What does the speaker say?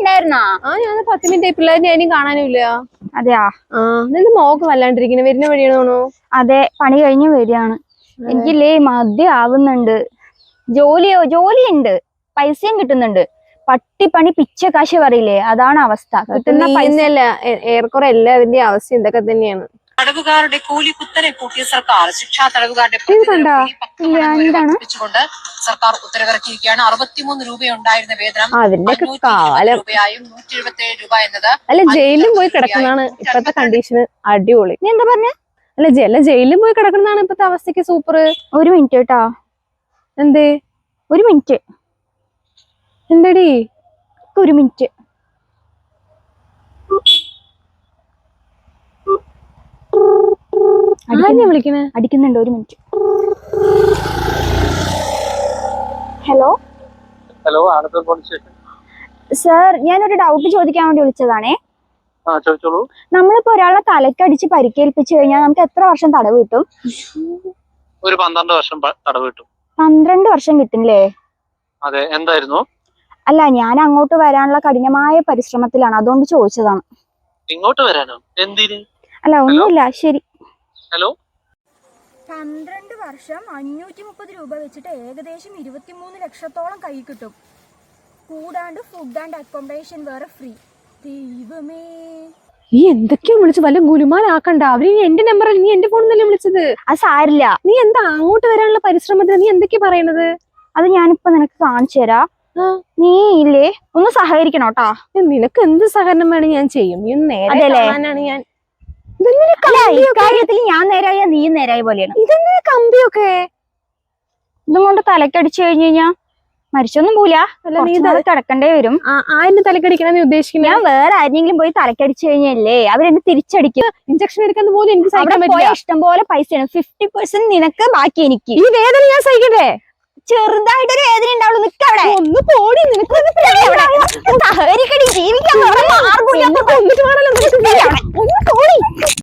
ഉണ്ടായിരുന്നാ? ഞാൻ 10 മിനിറ്റ് പിള്ളേരെ അതിനും കാണാനുമില്ല. അതെയാ? നിന്റെ മോക്ക് വല്ലാണ്ടിരിക്കുന്നു. വരുന്ന വഴിയാണോ? അതെ, പണി കഴിഞ്ഞ് വരികയാണ്. എനിക്കില്ലേ മദ്യം ആവുന്നുണ്ട്. ജോലിയുണ്ട്, പൈസയും കിട്ടുന്നുണ്ട്. പട്ടിപ്പണി പിച്ചക്കാശ് പറയില്ലേ, അതാണ് അവസ്ഥ. കിട്ടുന്ന പൈസ ഏറെക്കുറെ എല്ലാവരുടെയും അവസ്ഥ ഇതൊക്കെ തന്നെയാണ്. തടവുകാരുടെ കൂലി കുത്തനെ കൂട്ടിയ സർക്കാർ ശിക്ഷാ തടവുകാരുടെ വർദ്ധിപ്പിച്ചുകൊണ്ട് സർക്കാർ ഉത്തരവിറക്കിയിരിക്കുകയാണ്. 63 രൂപയുണ്ടായിരുന്ന വേതനം 520 രൂപയായും 177 രൂപ എന്നത്. അല്ല, ജയിലിലും പോയി കിടക്കുന്നതാണ് ഇപ്പത്തെ കണ്ടീഷന് അടിപൊളി. നീ എന്താ പറഞ്ഞ? അല്ല, ജയിലിലും പോയി കിടക്കുന്നതാണ് ഇപ്പത്തെ അവസ്ഥക്ക് സൂപ്പർ. ഒരു മിനിറ്റ് കേട്ടാ. എന്തേ? ഒരു മിനിറ്റ്. എന്തടി? ഒരു മിനിറ്റ്. വിളിക്കണേ? അടിക്കുന്നുണ്ട്. ഒരു മിനിറ്റ്. ഹലോ സർ, ഞാനൊരു ഡൗട്ട് ചോദിക്കാൻ വേണ്ടി വിളിച്ചതാണേ. നമ്മളിപ്പോ ഒരാളെ തലക്കടിച്ച് പരിക്കേൽപ്പിച്ചു കഴിഞ്ഞാൽ നമുക്ക് എത്ര വർഷം തടവ് കിട്ടും? ഒരു 12 വർഷം തടവ് കിട്ടും. 12 വർഷം കിട്ടില്ലേ? അതെ, എന്തായിരുന്നു? അല്ല, ഞാൻ അങ്ങോട്ട് വരാനുള്ള കഠിനമായ പരിശ്രമത്തിലാണ്, അതുകൊണ്ട് ചോദിച്ചതാണ്. ഇങ്ങോട്ട് വരാനോ? എന്തിന്? അല്ല, ഒന്നുമില്ല. ശരി. ഹലോ. 12 വർഷം 530 രൂപ വെച്ചിട്ട് ഏകദേശം 23 ലക്ഷത്തോളം കൈ കിട്ടും. കൂടാണ്ട് ഫുഡ് ആൻഡ് അക്കോമഡേഷൻ വേറെ ഫ്രീ. ദൈവമേ, നീ എന്തൊക്കെയോ വിളിച്ചു, വല്ല ഗുലുമാലാക്കണ്ട. അവര് എന്റെ നമ്പർ, നീ എന്റെ ഫോണിൽ നിന്നല്ലേ വിളിച്ചത്. അത് സാരില്ല. നീ എന്താ അങ്ങോട്ട് വരാനുള്ള പരിശ്രമത്തിന് നീ എന്തൊക്കെയാ പറയണത്? അത് ഞാനിപ്പോ നിനക്ക് കാണിച്ചു തരാം. നീ ഇല്ലേ, ഒന്ന് സഹകരിക്കണോട്ടാ. നിനക്ക് എന്ത് സഹകരണം വേണം ഞാൻ ചെയ്യും. നീ നേരെ കാണാനാണ് ഞാൻ. ഇക്കാര്യത്തിൽ ഞാൻ നേരായ നീയും നേരായ പോലെയാണ്. ഇതെന്തിനാ കമ്പിയൊക്കെ? ഇതും കൊണ്ട് തലക്കടിച്ചു കഴിഞ്ഞു കഴിഞ്ഞാ മരിച്ചൊന്നും പോല. നീ കിടക്കണ്ടേ വരും. ആരെന്നെ തലക്കടിക്കണം നീ ഉദ്ദേശിക്കുന്നത്? ഞാൻ വേറെ ആരെങ്കിലും പോയി തലക്കടിച്ചു കഴിഞ്ഞല്ലേ അവരെന്നെ തിരിച്ചടിക്കും. ഇഞ്ചക്ഷൻ എടുക്കാൻ പോലും എനിക്ക് സഹിക്കാൻ പറ്റില്ല. ഇഷ്ടം പോലെ പൈസയാണ്. 50% നിനക്ക്, ബാക്കി എനിക്ക്. ഈ വേദന ഞാൻ സഹിക്കട്ടെ? ചെറുതായിട്ടൊരു വേദന ഉണ്ടാവുള്ളൂ. നിക്കവിടെ. ഒന്ന് പോടി. നിനക്ക്